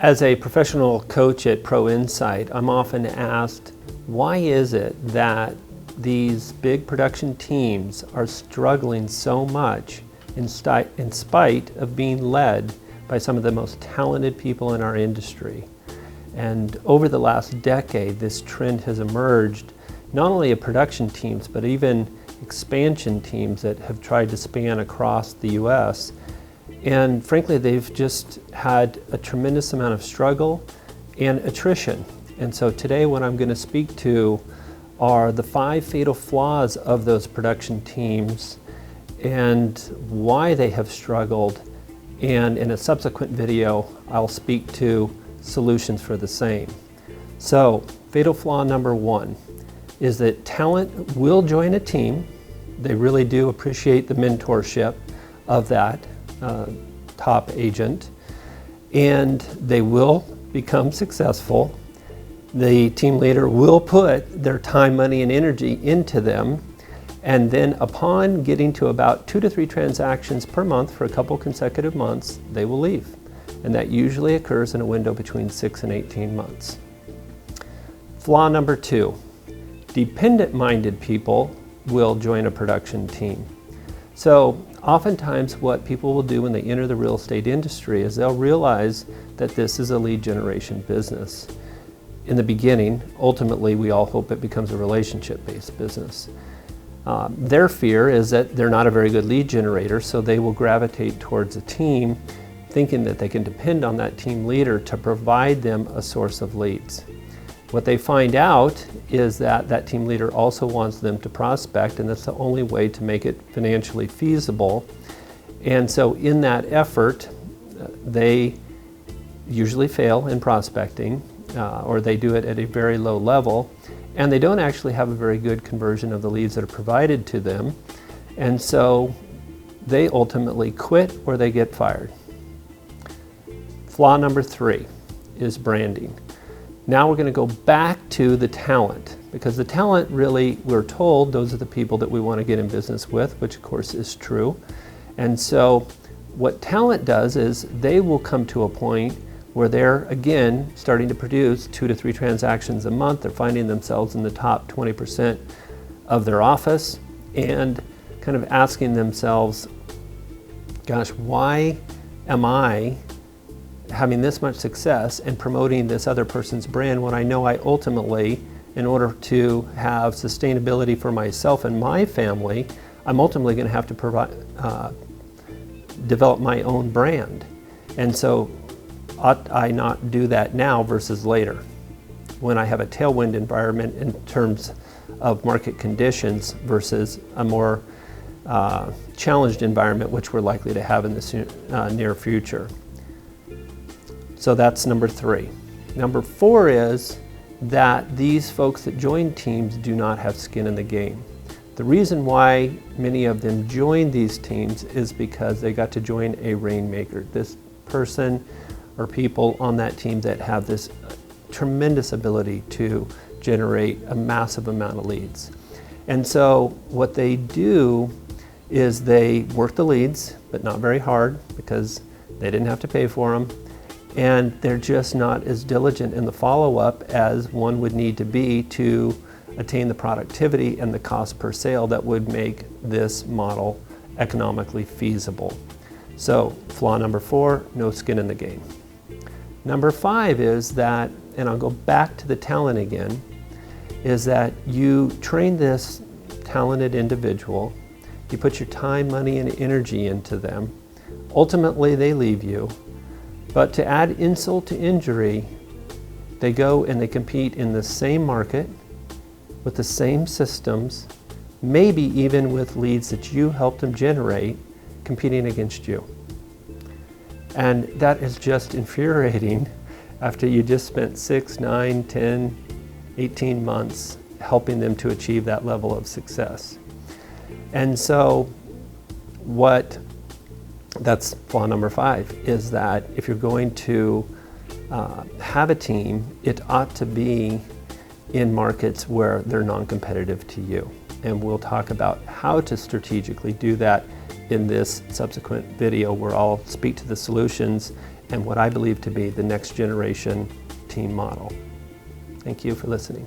As a professional coach at Pro Insight, I'm often asked, why is it that these big production teams are struggling so much in spite of being led by some of the most talented people in our industry? And over the last decade, this trend has emerged, not only of production teams, but even expansion teams that have tried to span across the US. And frankly, they've just had a tremendous amount of struggle and attrition. And so today what I'm going to speak to are the 5 fatal flaws of those production teams and why they have struggled. And in a subsequent video, I'll speak to solutions for the same. So, fatal flaw number 1 is that talent will join a team. They really do appreciate the mentorship of that top agent, and they will become successful. The team leader will put their time, money, and energy into them, and then upon getting to about 2 to 3 transactions per month for a couple consecutive months, they will leave. And that usually occurs in a window between 6 and 18 months. Flaw number 2, dependent-minded people will join a production team. So oftentimes what people will do when they enter the real estate industry is they'll realize that this is a lead generation business. In the beginning, ultimately we all hope it becomes a relationship-based business. Their fear is that they're not a very good lead generator, so they will gravitate towards a team thinking that they can depend on that team leader to provide them a source of leads. What they find out is that that team leader also wants them to prospect, and that's the only way to make it financially feasible. And so in that effort, they usually fail in prospecting, or they do it at a very low level, and they don't actually have a very good conversion of the leads that are provided to them. And so they ultimately quit or they get fired. Flaw number 3 is branding. Now we're going to go back to the talent, because the talent really, we're told, those are the people that we want to get in business with, which of course is true. And so what talent does is they will come to a point where they're, again, starting to produce 2 to 3 transactions a month. They're finding themselves in the top 20% of their office and kind of asking themselves, gosh, why am I having this much success and promoting this other person's brand when I know I ultimately, in order to have sustainability for myself and my family, I'm ultimately going to have to develop my own brand. And so ought I not do that now versus later, when I have a tailwind environment in terms of market conditions versus a more challenged environment, which we're likely to have in the near future. So that's number 3. Number 4 is that these folks that join teams do not have skin in the game. The reason why many of them join these teams is because they got to join a rainmaker. This person or people on that team that have this tremendous ability to generate a massive amount of leads. And so what they do is they work the leads, but not very hard because they didn't have to pay for them. And they're just not as diligent in the follow-up as one would need to be to attain the productivity and the cost per sale that would make this model economically feasible. So flaw number 4, no skin in the game. Number 5 is that, and I'll go back to the talent again, is that you train this talented individual, you put your time, money, and energy into them, ultimately they leave you. But to add insult to injury, they go and they compete in the same market with the same systems, maybe even with leads that you helped them generate, competing against you. And that is just infuriating after you just spent 6, 9, 10, 18 months helping them to achieve that level of success. And so that's flaw number 5, is that if you're going to have a team, it ought to be in markets where they're non-competitive to you. and we'll talk about how to strategically do that in this subsequent video, where I'll speak to the solutions and what I believe to be the next generation team model. Thank you for listening.